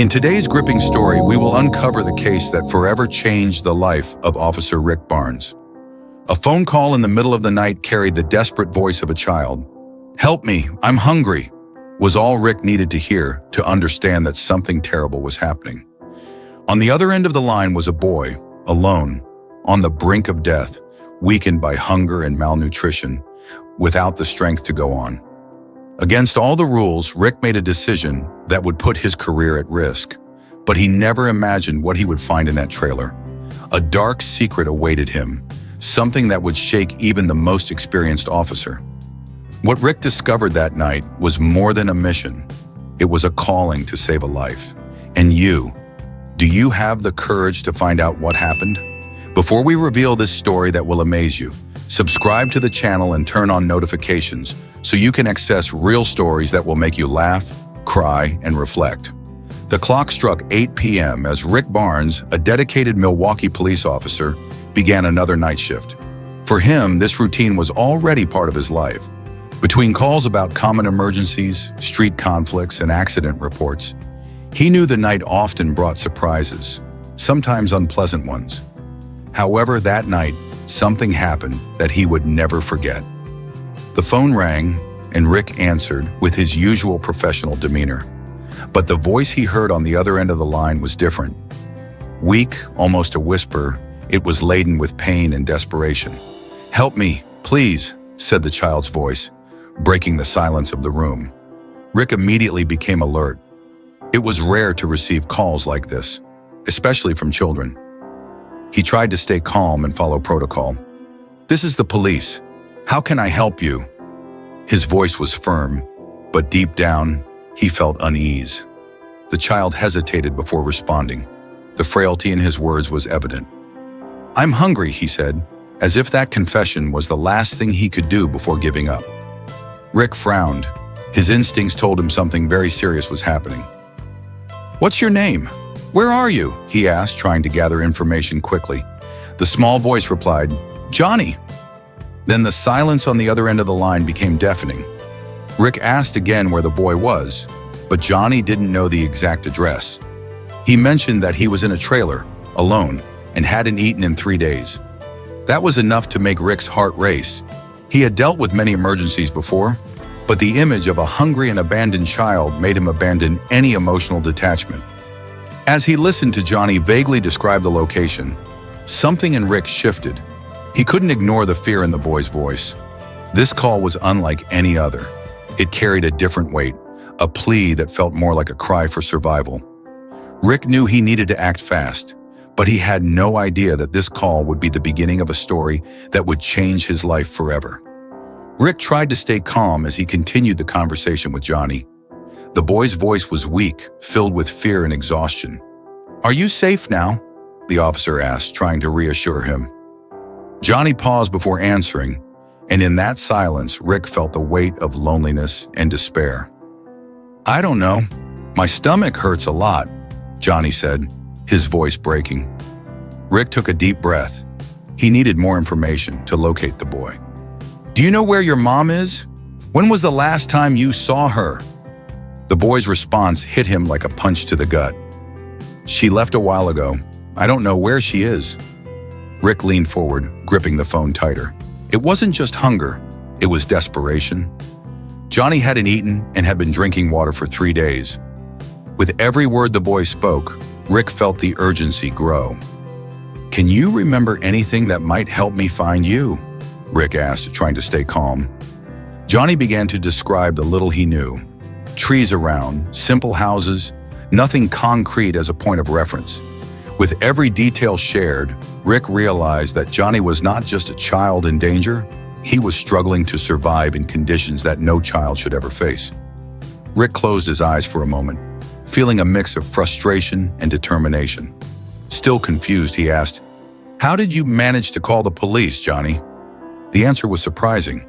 In today's gripping story, we will uncover the case that forever changed the life of Officer Rick Barnes. A phone call in the middle of the night carried the desperate voice of a child. "Help me, I'm hungry," was all Rick needed to hear to understand that something terrible was happening. On the other end of the line was a boy, alone, on the brink of death, weakened by hunger and malnutrition, without the strength to go on. Against all the rules, Rick made a decision that would put his career at risk, but he never imagined what he would find in that trailer. A dark secret awaited him, something that would shake even the most experienced officer. What Rick discovered that night was more than a mission. It was a calling to save a life. And you, do you have the courage to find out what happened? Before we reveal this story that will amaze you, subscribe to the channel and turn on notifications so you can access real stories that will make you laugh, cry, and reflect. The clock struck 8 p.m. as Rick Barnes, a dedicated Milwaukee police officer, began another night shift. For him, this routine was already part of his life. Between calls about common emergencies, street conflicts, and accident reports, he knew the night often brought surprises, sometimes unpleasant ones. However, that night, something happened that he would never forget. The phone rang, and Rick answered with his usual professional demeanor. But the voice he heard on the other end of the line was different. Weak, almost a whisper, it was laden with pain and desperation. "Help me, please," said the child's voice, breaking the silence of the room. Rick immediately became alert. It was rare to receive calls like this, especially from children. He tried to stay calm and follow protocol. "This is the police. How can I help you?" His voice was firm, but deep down, he felt unease. The child hesitated before responding. The frailty in his words was evident. "I'm hungry," he said, as if that confession was the last thing he could do before giving up. Rick frowned. His instincts told him something very serious was happening. "What's your name? Where are you?" he asked, trying to gather information quickly. The small voice replied, "Johnny." Then the silence on the other end of the line became deafening. Rick asked again where the boy was, but Johnny didn't know the exact address. He mentioned that he was in a trailer, alone, and hadn't eaten in 3 days. That was enough to make Rick's heart race. He had dealt with many emergencies before, but the image of a hungry and abandoned child made him abandon any emotional detachment. As he listened to Johnny vaguely describe the location, something in Rick shifted. He couldn't ignore the fear in the boy's voice. This call was unlike any other. It carried a different weight, a plea that felt more like a cry for survival. Rick knew he needed to act fast, but he had no idea that this call would be the beginning of a story that would change his life forever. Rick tried to stay calm as he continued the conversation with Johnny. The boy's voice was weak, filled with fear and exhaustion. "Are you safe now?" the officer asked, trying to reassure him. Johnny paused before answering, and in that silence, Rick felt the weight of loneliness and despair. "I don't know. My stomach hurts a lot," Johnny said, his voice breaking. Rick took a deep breath. He needed more information to locate the boy. "Do you know where your mom is? When was the last time you saw her?" The boy's response hit him like a punch to the gut. "She left a while ago. I don't know where she is." Rick leaned forward, gripping the phone tighter. It wasn't just hunger, it was desperation. Johnny hadn't eaten and had been drinking water for 3 days. With every word the boy spoke, Rick felt the urgency grow. "Can you remember anything that might help me find you?" Rick asked, trying to stay calm. Johnny began to describe the little he knew. Trees around, simple houses, nothing concrete as a point of reference. With every detail shared, Rick realized that Johnny was not just a child in danger, he was struggling to survive in conditions that no child should ever face. Rick closed his eyes for a moment, feeling a mix of frustration and determination. Still confused, he asked, "How did you manage to call the police, Johnny?" The answer was surprising.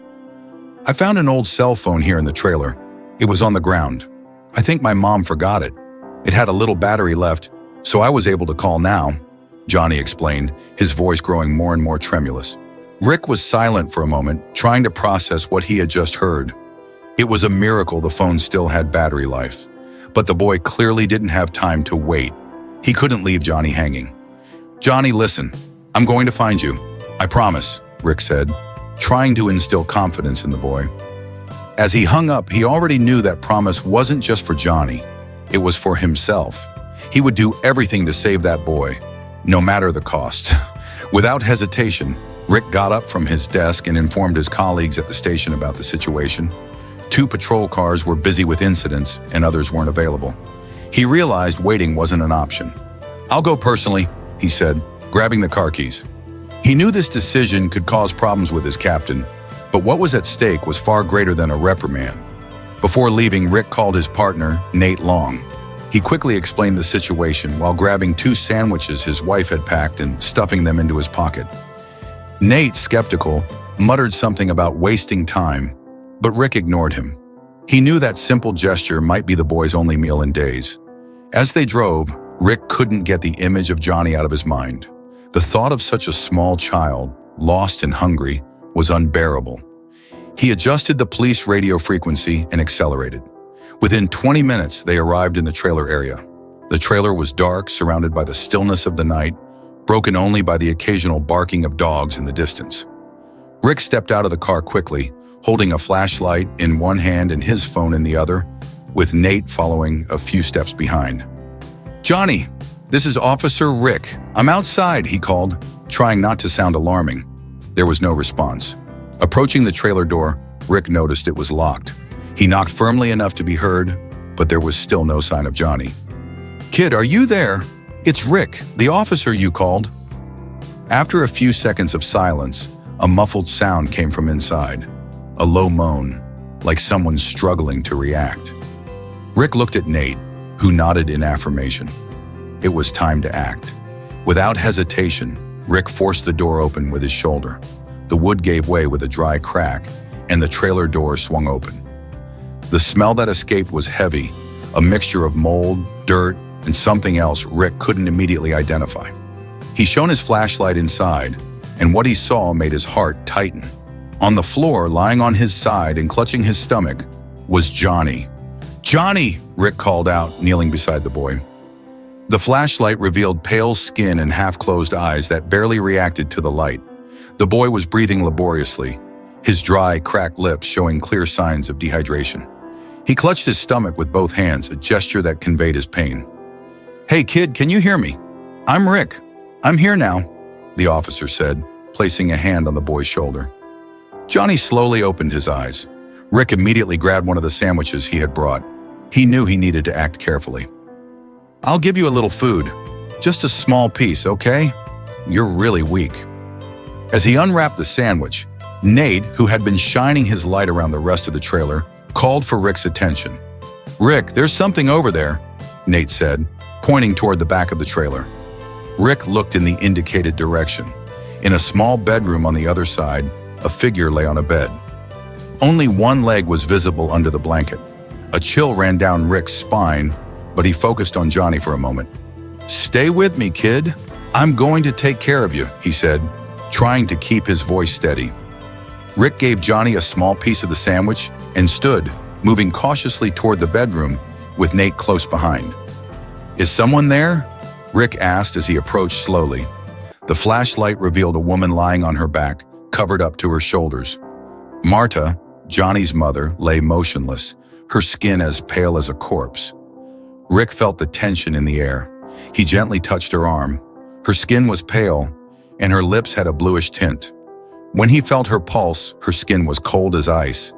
"I found an old cell phone here in the trailer. It was on the ground. I think my mom forgot it. It had a little battery left, so I was able to call now," Johnny explained, his voice growing more and more tremulous. Rick was silent for a moment, trying to process what he had just heard. It was a miracle the phone still had battery life. But the boy clearly didn't have time to wait. He couldn't leave Johnny hanging. "Johnny, listen. I'm going to find you. I promise," Rick said, trying to instill confidence in the boy. As he hung up, he already knew that promise wasn't just for Johnny. It was for himself. He would do everything to save that boy, no matter the cost. Without hesitation, Rick got up from his desk and informed his colleagues at the station about the situation. 2 patrol cars were busy with incidents and others weren't available. He realized waiting wasn't an option. "I'll go personally," he said, grabbing the car keys. He knew this decision could cause problems with his captain, but what was at stake was far greater than a reprimand. Before leaving, Rick called his partner, Nate Long. He quickly explained the situation while grabbing 2 sandwiches his wife had packed and stuffing them into his pocket. Nate, skeptical, muttered something about wasting time, but Rick ignored him. He knew that simple gesture might be the boy's only meal in days. As they drove, Rick couldn't get the image of Johnny out of his mind. The thought of such a small child, lost and hungry, was unbearable. He adjusted the police radio frequency and accelerated. Within 20 minutes, they arrived in the trailer area. The trailer was dark, surrounded by the stillness of the night, broken only by the occasional barking of dogs in the distance. Rick stepped out of the car quickly, holding a flashlight in one hand and his phone in the other, with Nate following a few steps behind. "Johnny, this is Officer Rick. I'm outside," he called, trying not to sound alarming. There was no response. Approaching the trailer door, Rick noticed it was locked. He knocked firmly enough to be heard, but there was still no sign of Johnny. "Kid, are you there? It's Rick, the officer you called." After a few seconds of silence, a muffled sound came from inside. A low moan, like someone struggling to react. Rick looked at Nate, who nodded in affirmation. It was time to act. Without hesitation, Rick forced the door open with his shoulder. The wood gave way with a dry crack, and the trailer door swung open. The smell that escaped was heavy, a mixture of mold, dirt, and something else Rick couldn't immediately identify. He shone his flashlight inside, and what he saw made his heart tighten. On the floor, lying on his side and clutching his stomach, was Johnny. "Johnny!" Rick called out, kneeling beside the boy. The flashlight revealed pale skin and half-closed eyes that barely reacted to the light. The boy was breathing laboriously, his dry, cracked lips showing clear signs of dehydration. He clutched his stomach with both hands, a gesture that conveyed his pain. "Hey kid, can you hear me? I'm Rick. I'm here now," the officer said, placing a hand on the boy's shoulder. Johnny slowly opened his eyes. Rick immediately grabbed one of the sandwiches he had brought. He knew he needed to act carefully. "I'll give you a little food. Just a small piece, okay? You're really weak." As he unwrapped the sandwich, Nate, who had been shining his light around the rest of the trailer, called for Rick's attention. "Rick, there's something over there," Nate said, pointing toward the back of the trailer. Rick looked in the indicated direction. In a small bedroom on the other side, a figure lay on a bed. Only one leg was visible under the blanket. A chill ran down Rick's spine, but he focused on Johnny for a moment. "Stay with me, kid. I'm going to take care of you," he said, trying to keep his voice steady. Rick gave Johnny a small piece of the sandwich and stood, moving cautiously toward the bedroom, with Nate close behind. "Is someone there?" Rick asked as he approached slowly. The flashlight revealed a woman lying on her back, covered up to her shoulders. Marta, Johnny's mother, lay motionless, her skin as pale as a corpse. Rick felt the tension in the air. He gently touched her arm. Her skin was pale, and her lips had a bluish tint. When he felt her pulse, her skin was cold as ice,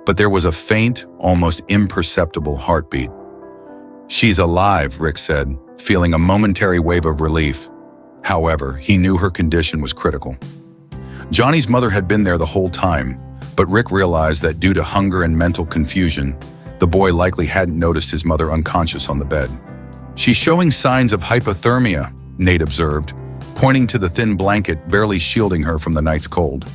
but there was a faint, almost imperceptible heartbeat. "She's alive," Rick said, feeling a momentary wave of relief. However, he knew her condition was critical. Johnny's mother had been there the whole time, but Rick realized that due to hunger and mental confusion, the boy likely hadn't noticed his mother unconscious on the bed. "She's showing signs of hypothermia," Nate observed, pointing to the thin blanket barely shielding her from the night's cold.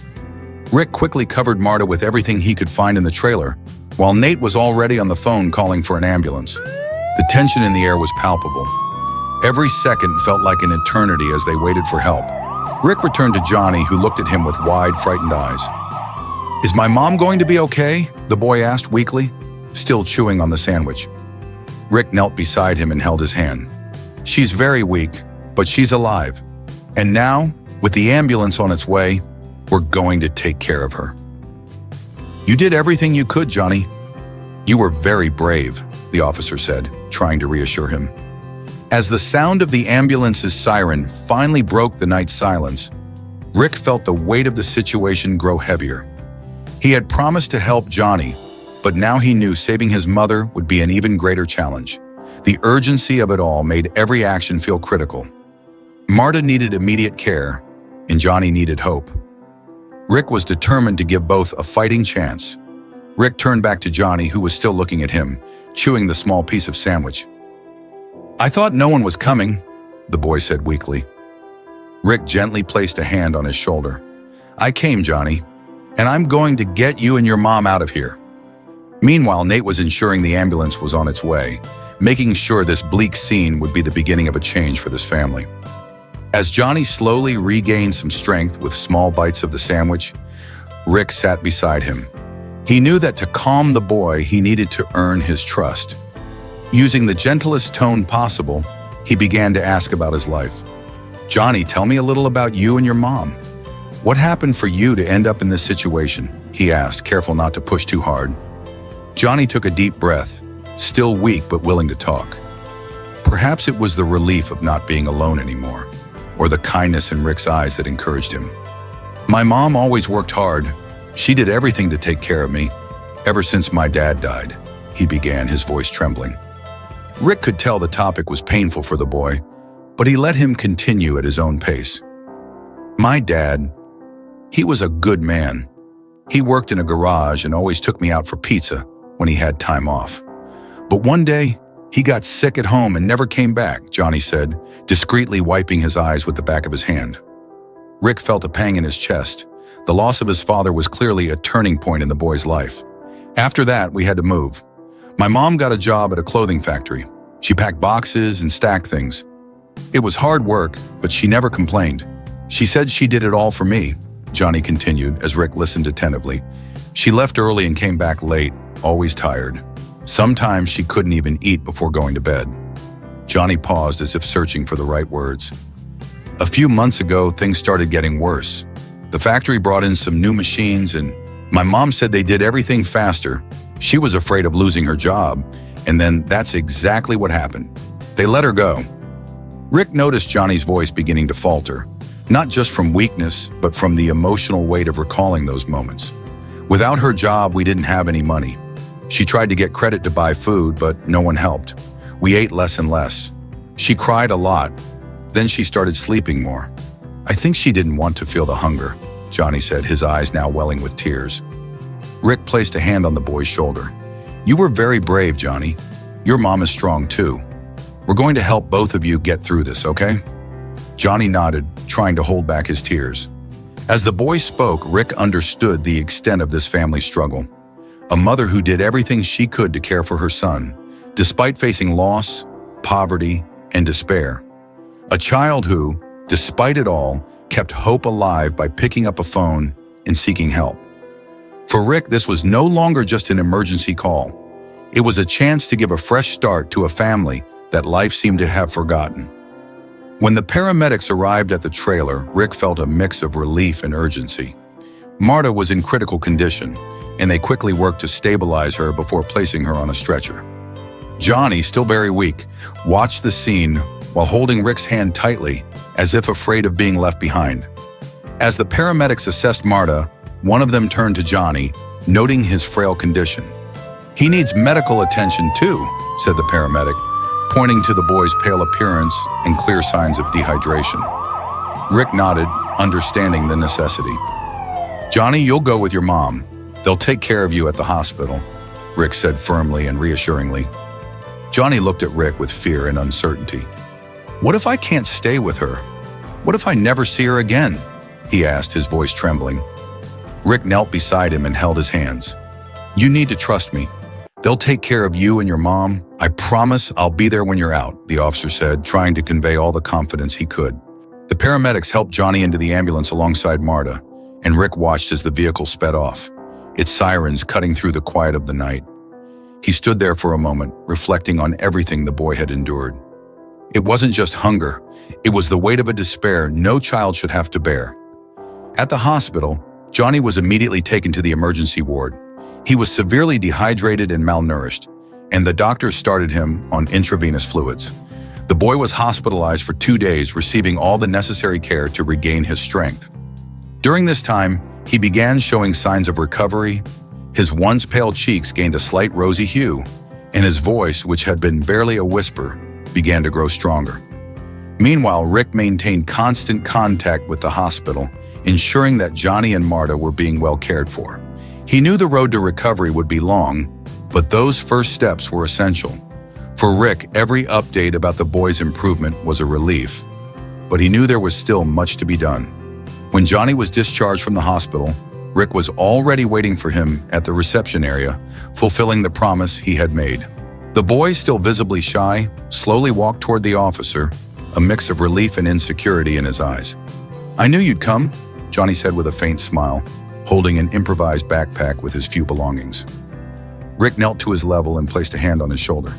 Rick quickly covered Marta with everything he could find in the trailer, while Nate was already on the phone calling for an ambulance. The tension in the air was palpable. Every second felt like an eternity as they waited for help. Rick returned to Johnny, who looked at him with wide, frightened eyes. "Is my mom going to be okay?" the boy asked weakly, still chewing on the sandwich. Rick knelt beside him and held his hand. "She's very weak, but she's alive. And now, with the ambulance on its way, we're going to take care of her." "You did everything you could, Johnny." "You were very brave," the officer said, trying to reassure him. As the sound of the ambulance's siren finally broke the night silence, Rick felt the weight of the situation grow heavier. He had promised to help Johnny, but now he knew saving his mother would be an even greater challenge. The urgency of it all made every action feel critical. Marta needed immediate care, and Johnny needed hope. Rick was determined to give both a fighting chance. Rick turned back to Johnny, who was still looking at him, chewing the small piece of sandwich. "I thought no one was coming," the boy said weakly. Rick gently placed a hand on his shoulder. "I came, Johnny, and I'm going to get you and your mom out of here." Meanwhile, Nate was ensuring the ambulance was on its way, making sure this bleak scene would be the beginning of a change for this family. As Johnny slowly regained some strength with small bites of the sandwich, Rick sat beside him. He knew that to calm the boy, he needed to earn his trust. Using the gentlest tone possible, he began to ask about his life. "Johnny, tell me a little about you and your mom. What happened for you to end up in this situation?" he asked, careful not to push too hard. Johnny took a deep breath, still weak but willing to talk. Perhaps it was the relief of not being alone anymore, or the kindness in Rick's eyes that encouraged him. "My mom always worked hard. She did everything to take care of me, ever since my dad died," he began, his voice trembling. Rick could tell the topic was painful for the boy, but he let him continue at his own pace. "My dad, he was a good man. He worked in a garage and always took me out for pizza when he had time off. But one day, he got sick at home and never came back," Johnny said, discreetly wiping his eyes with the back of his hand. Rick felt a pang in his chest. The loss of his father was clearly a turning point in the boy's life. "After that, we had to move. My mom got a job at a clothing factory. She packed boxes and stacked things. It was hard work, but she never complained. She said she did it all for me," Johnny continued as Rick listened attentively. "She left early and came back late, always tired. Sometimes she couldn't even eat before going to bed." Johnny paused as if searching for the right words. "A few months ago, things started getting worse. The factory brought in some new machines and my mom said they did everything faster. She was afraid of losing her job, and then that's exactly what happened. They let her go." Rick noticed Johnny's voice beginning to falter, not just from weakness, but from the emotional weight of recalling those moments. "Without her job, we didn't have any money. She tried to get credit to buy food, but no one helped. We ate less and less. She cried a lot. Then she started sleeping more. I think she didn't want to feel the hunger," Johnny said, his eyes now welling with tears. Rick placed a hand on the boy's shoulder. "You were very brave, Johnny. Your mom is strong too. We're going to help both of you get through this, okay?" Johnny nodded, trying to hold back his tears. As the boy spoke, Rick understood the extent of this family struggle. A mother who did everything she could to care for her son, despite facing loss, poverty, and despair. A child who, despite it all, kept hope alive by picking up a phone and seeking help. For Rick, this was no longer just an emergency call. It was a chance to give a fresh start to a family that life seemed to have forgotten. When the paramedics arrived at the trailer, Rick felt a mix of relief and urgency. Marta was in critical condition, and they quickly worked to stabilize her before placing her on a stretcher. Johnny, still very weak, watched the scene while holding Rick's hand tightly, as if afraid of being left behind. As the paramedics assessed Marta, one of them turned to Johnny, noting his frail condition. "He needs medical attention too," said the paramedic, pointing to the boy's pale appearance and clear signs of dehydration. Rick nodded, understanding the necessity. "Johnny, you'll go with your mom. They'll take care of you at the hospital," Rick said firmly and reassuringly. Johnny looked at Rick with fear and uncertainty. "What if I can't stay with her? What if I never see her again?" he asked, his voice trembling. Rick knelt beside him and held his hands. "You need to trust me. They'll take care of you and your mom. I promise I'll be there when you're out," the officer said, trying to convey all the confidence he could. The paramedics helped Johnny into the ambulance alongside Marta, and Rick watched as the vehicle sped off, its sirens cutting through the quiet of the night. He stood there for a moment, reflecting on everything the boy had endured. It wasn't just hunger, it was the weight of a despair no child should have to bear. At the hospital, Johnny was immediately taken to the emergency ward. He was severely dehydrated and malnourished, and the doctors started him on intravenous fluids. The boy was hospitalized for 2 days, receiving all the necessary care to regain his strength. During this time, he began showing signs of recovery. His once pale cheeks gained a slight rosy hue, and his voice, which had been barely a whisper, began to grow stronger. Meanwhile, Rick maintained constant contact with the hospital, ensuring that Johnny and Marta were being well cared for. He knew the road to recovery would be long, but those first steps were essential. For Rick, every update about the boy's improvement was a relief, but he knew there was still much to be done. When Johnny was discharged from the hospital, Rick was already waiting for him at the reception area, fulfilling the promise he had made. The boy, still visibly shy, slowly walked toward the officer, a mix of relief and insecurity in his eyes. "I knew you'd come," Johnny said with a faint smile, holding an improvised backpack with his few belongings. Rick knelt to his level and placed a hand on his shoulder.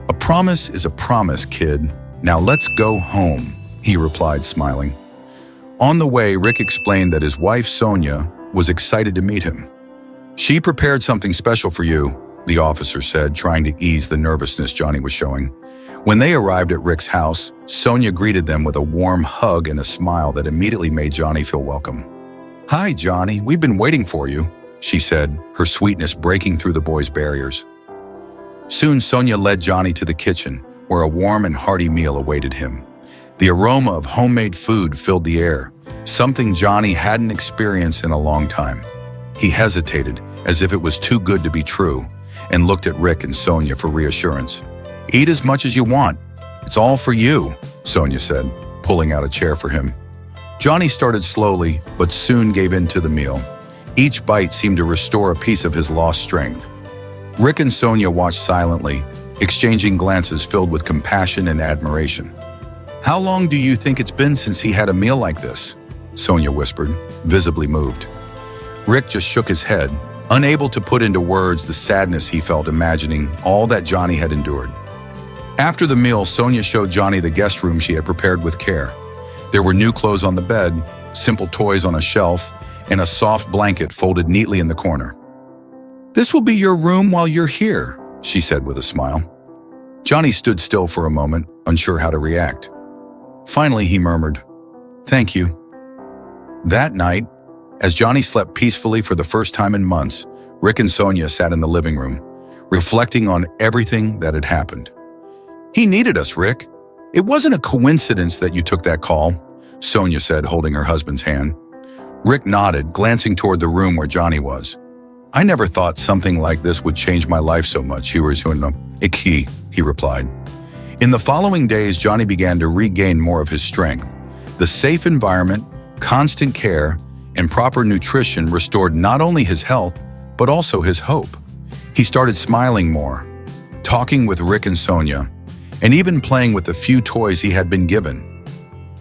"A promise is a promise, kid. Now let's go home," he replied, smiling. On the way, Rick explained that his wife, Sonia, was excited to meet him. "She prepared something special for you," the officer said, trying to ease the nervousness Johnny was showing. When they arrived at Rick's house, Sonia greeted them with a warm hug and a smile that immediately made Johnny feel welcome. "Hi, Johnny, we've been waiting for you," she said, her sweetness breaking through the boy's barriers. Soon, Sonia led Johnny to the kitchen, where a warm and hearty meal awaited him. The aroma of homemade food filled the air, something Johnny hadn't experienced in a long time. He hesitated, as if it was too good to be true, and looked at Rick and Sonia for reassurance. "Eat as much as you want. It's all for you," Sonia said, pulling out a chair for him. Johnny started slowly, but soon gave in to the meal. Each bite seemed to restore a piece of his lost strength. Rick and Sonia watched silently, exchanging glances filled with compassion and admiration. "How long do you think it's been since he had a meal like this?" Sonia whispered, visibly moved. Rick just shook his head, unable to put into words the sadness he felt imagining all that Johnny had endured. After the meal, Sonia showed Johnny the guest room she had prepared with care. There were new clothes on the bed, simple toys on a shelf, and a soft blanket folded neatly in the corner. "This will be your room while you're here," she said with a smile. Johnny stood still for a moment, unsure how to react. Finally, he murmured, "Thank you." That night, as Johnny slept peacefully for the first time in months, Rick and Sonia sat in the living room, reflecting on everything that had happened. "He needed us, Rick. It wasn't a coincidence that you took that call," Sonia said, holding her husband's hand. Rick nodded, glancing toward the room where Johnny was. "I never thought something like this would change my life so much," he replied. In the following days, Johnny began to regain more of his strength. The safe environment, constant care, and proper nutrition restored not only his health, but also his hope. He started smiling more, talking with Rick and Sonia, and even playing with the few toys he had been given.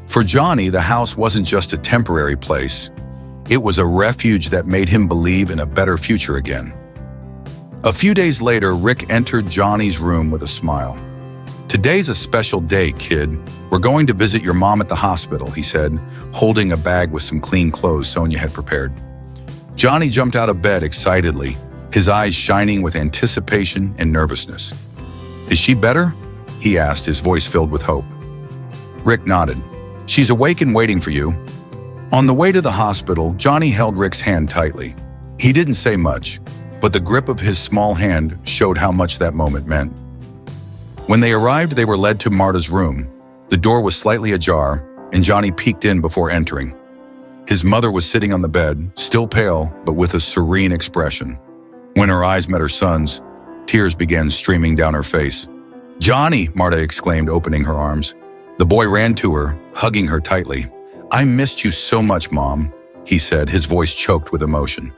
For Johnny, the house wasn't just a temporary place. It was a refuge that made him believe in a better future again. A few days later, Rick entered Johnny's room with a smile. "Today's a special day, kid. We're going to visit your mom at the hospital," he said, holding a bag with some clean clothes Sonia had prepared. Johnny jumped out of bed excitedly, his eyes shining with anticipation and nervousness. "Is she better?" he asked, his voice filled with hope. Rick nodded. "She's awake and waiting for you." On the way to the hospital, Johnny held Rick's hand tightly. He didn't say much, but the grip of his small hand showed how much that moment meant. When they arrived, they were led to Marta's room. The door was slightly ajar, and Johnny peeked in before entering. His mother was sitting on the bed, still pale, but with a serene expression. When her eyes met her son's, tears began streaming down her face. "Johnny!" Marta exclaimed, opening her arms. The boy ran to her, hugging her tightly. "I missed you so much, Mom," he said, his voice choked with emotion.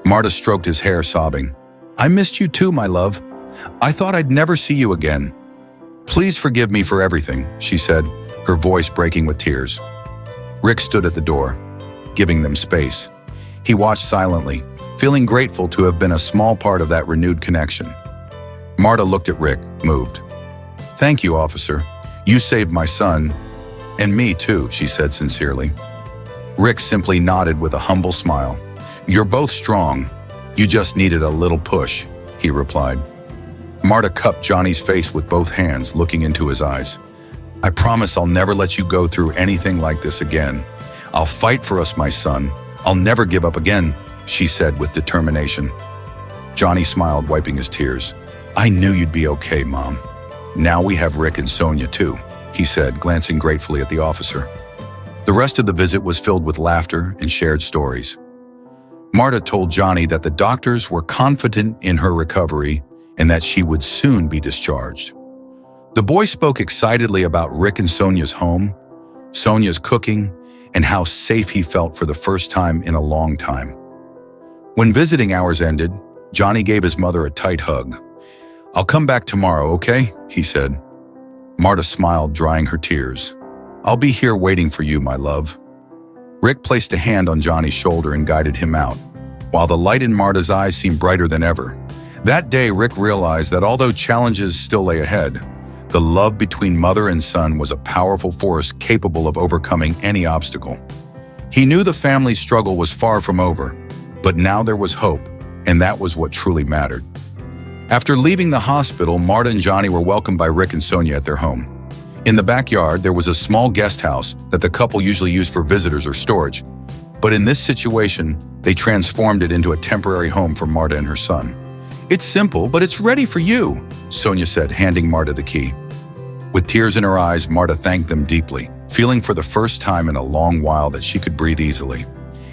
Marta stroked his hair, sobbing. "I missed you too, my love. I thought I'd never see you again. Please forgive me for everything," she said, her voice breaking with tears. Rick stood at the door, giving them space. He watched silently, feeling grateful to have been a small part of that renewed connection. Marta looked at Rick, moved. "Thank you, officer. You saved my son, and me too," she said sincerely. Rick simply nodded with a humble smile. "You're both strong. You just needed a little push," he replied. Marta cupped Johnny's face with both hands, looking into his eyes. "I promise I'll never let you go through anything like this again. I'll fight for us, my son. I'll never give up again," she said with determination. Johnny smiled, wiping his tears. "I knew you'd be okay, Mom. Now we have Rick and Sonia too," he said, glancing gratefully at the officer. The rest of the visit was filled with laughter and shared stories. Marta told Johnny that the doctors were confident in her recovery and that she would soon be discharged. The boy spoke excitedly about Rick and Sonia's home, Sonia's cooking, and how safe he felt for the first time in a long time. When visiting hours ended, Johnny gave his mother a tight hug. "I'll come back tomorrow, okay?" he said. Marta smiled, drying her tears. "I'll be here waiting for you, my love." Rick placed a hand on Johnny's shoulder and guided him out, while the light in Marta's eyes seemed brighter than ever. That day, Rick realized that although challenges still lay ahead, the love between mother and son was a powerful force capable of overcoming any obstacle. He knew the family's struggle was far from over, but now there was hope, and that was what truly mattered. After leaving the hospital, Marta and Johnny were welcomed by Rick and Sonia at their home. In the backyard, there was a small guest house that the couple usually used for visitors or storage. But in this situation, they transformed it into a temporary home for Marta and her son. "It's simple, but it's ready for you," Sonia said, handing Marta the key. With tears in her eyes, Marta thanked them deeply, feeling for the first time in a long while that she could breathe easily.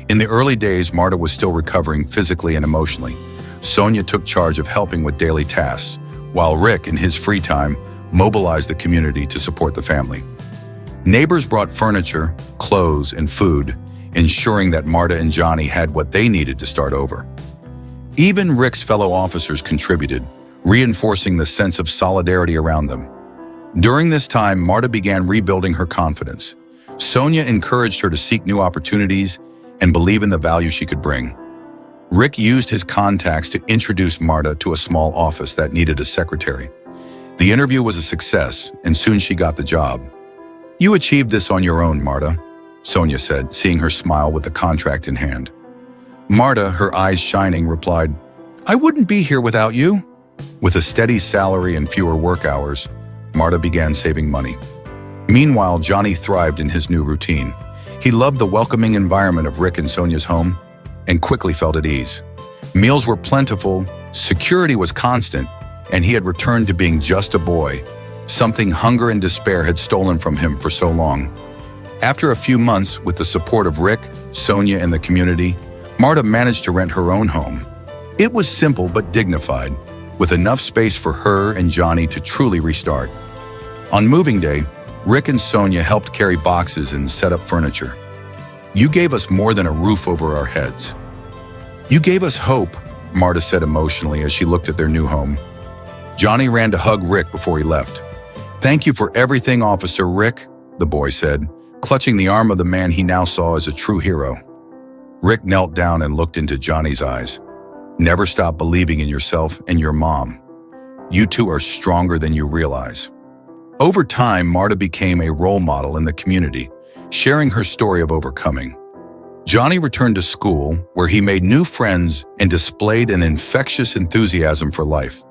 In the early days, Marta was still recovering physically and emotionally. Sonia took charge of helping with daily tasks, while Rick, in his free time, mobilized the community to support the family. Neighbors brought furniture, clothes, and food, ensuring that Marta and Johnny had what they needed to start over. Even Rick's fellow officers contributed, reinforcing the sense of solidarity around them. During this time, Marta began rebuilding her confidence. Sonia encouraged her to seek new opportunities and believe in the value she could bring. Rick used his contacts to introduce Marta to a small office that needed a secretary. The interview was a success, and soon she got the job. "You achieved this on your own, Marta," Sonia said, seeing her smile with the contract in hand. Marta, her eyes shining, replied, "I wouldn't be here without you." With a steady salary and fewer work hours, Marta began saving money. Meanwhile, Johnny thrived in his new routine. He loved the welcoming environment of Rick and Sonia's home and quickly felt at ease. Meals were plentiful, security was constant, and he had returned to being just a boy, something hunger and despair had stolen from him for so long. After a few months, with the support of Rick, Sonia, and the community, Marta managed to rent her own home. It was simple but dignified, with enough space for her and Johnny to truly restart. On moving day, Rick and Sonia helped carry boxes and set up furniture. "You gave us more than a roof over our heads. You gave us hope," Marta said emotionally as she looked at their new home. Johnny ran to hug Rick before he left. "Thank you for everything, Officer Rick," the boy said, clutching the arm of the man he now saw as a true hero. Rick knelt down and looked into Johnny's eyes. "Never stop believing in yourself and your mom. You two are stronger than you realize." Over time, Marta became a role model in the community, sharing her story of overcoming. Johnny returned to school, where he made new friends and displayed an infectious enthusiasm for life.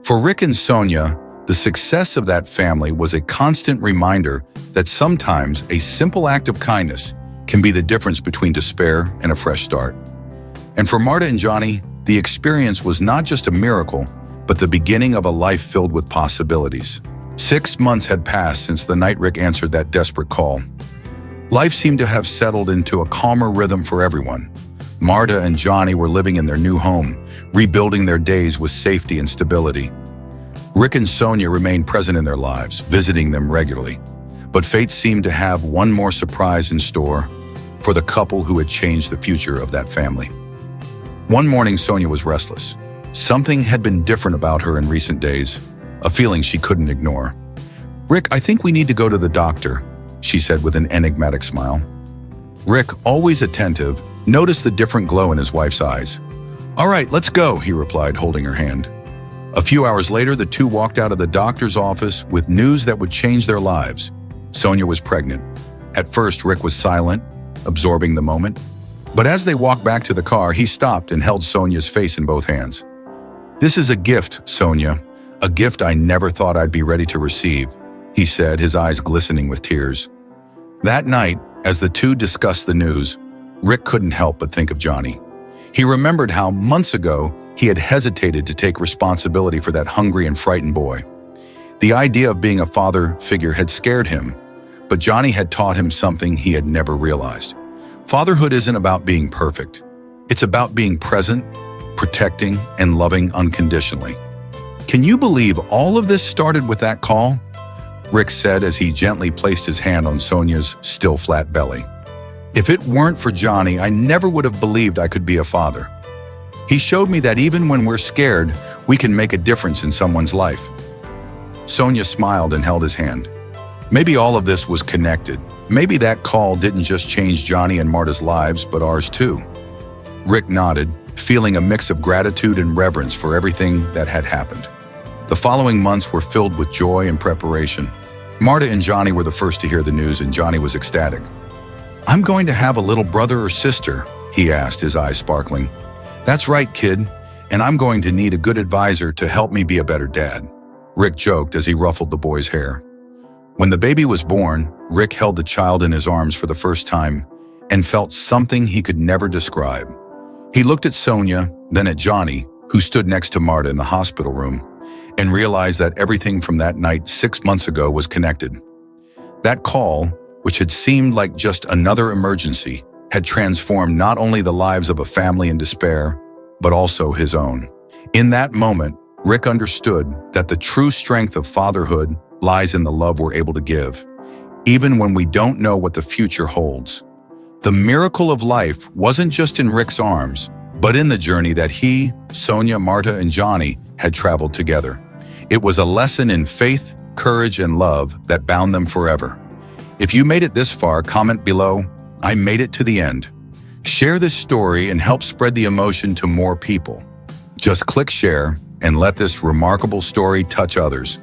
For Rick and Sonia, the success of that family was a constant reminder that sometimes a simple act of kindness can be the difference between despair and a fresh start. And for Marta and Johnny, the experience was not just a miracle, but the beginning of a life filled with possibilities. 6 months had passed since the night Rick answered that desperate call. Life seemed to have settled into a calmer rhythm for everyone. Marta and Johnny were living in their new home, rebuilding their days with safety and stability. Rick and Sonia remained present in their lives, visiting them regularly. But fate seemed to have one more surprise in store for the couple who had changed the future of that family. One morning, Sonia was restless. Something had been different about her in recent days, a feeling she couldn't ignore. "Rick, I think we need to go to the doctor," she said with an enigmatic smile. Rick, always attentive, noticed the different glow in his wife's eyes. "All right, let's go," he replied, holding her hand. A few hours later, the two walked out of the doctor's office with news that would change their lives. Sonia was pregnant. At first, Rick was silent, absorbing the moment. But as they walked back to the car, he stopped and held Sonia's face in both hands. "This is a gift, Sonia, a gift I never thought I'd be ready to receive," he said, his eyes glistening with tears. That night, as the two discussed the news, Rick couldn't help but think of Johnny. He remembered how, months ago, he had hesitated to take responsibility for that hungry and frightened boy. The idea of being a father figure had scared him, but Johnny had taught him something he had never realized. Fatherhood isn't about being perfect. It's about being present, protecting, and loving unconditionally. "Can you believe all of this started with that call?" Rick said as he gently placed his hand on Sonia's still flat belly. "If it weren't for Johnny, I never would have believed I could be a father. He showed me that even when we're scared, we can make a difference in someone's life." Sonia smiled and held his hand. Maybe all of this was connected. Maybe that call didn't just change Johnny and Marta's lives, but ours too. Rick nodded, feeling a mix of gratitude and reverence for everything that had happened. The following months were filled with joy and preparation. Marta and Johnny were the first to hear the news, and Johnny was ecstatic. "I'm going to have a little brother or sister?" he asked, his eyes sparkling. "That's right, kid, and I'm going to need a good advisor to help me be a better dad," Rick joked as he ruffled the boy's hair. When the baby was born, Rick held the child in his arms for the first time and felt something he could never describe. He looked at Sonia, then at Johnny, who stood next to Marta in the hospital room, and realized that everything from that night 6 months ago was connected. That call, which had seemed like just another emergency, had transformed not only the lives of a family in despair, but also his own. In that moment, Rick understood that the true strength of fatherhood lies in the love we're able to give, even when we don't know what the future holds. The miracle of life wasn't just in Rick's arms, but in the journey that he, Sonia, Marta, and Johnny had traveled together. It was a lesson in faith, courage, and love that bound them forever. If you made it this far, comment below, "I made it to the end." Share this story and help spread the emotion to more people. Just click share and let this remarkable story touch others.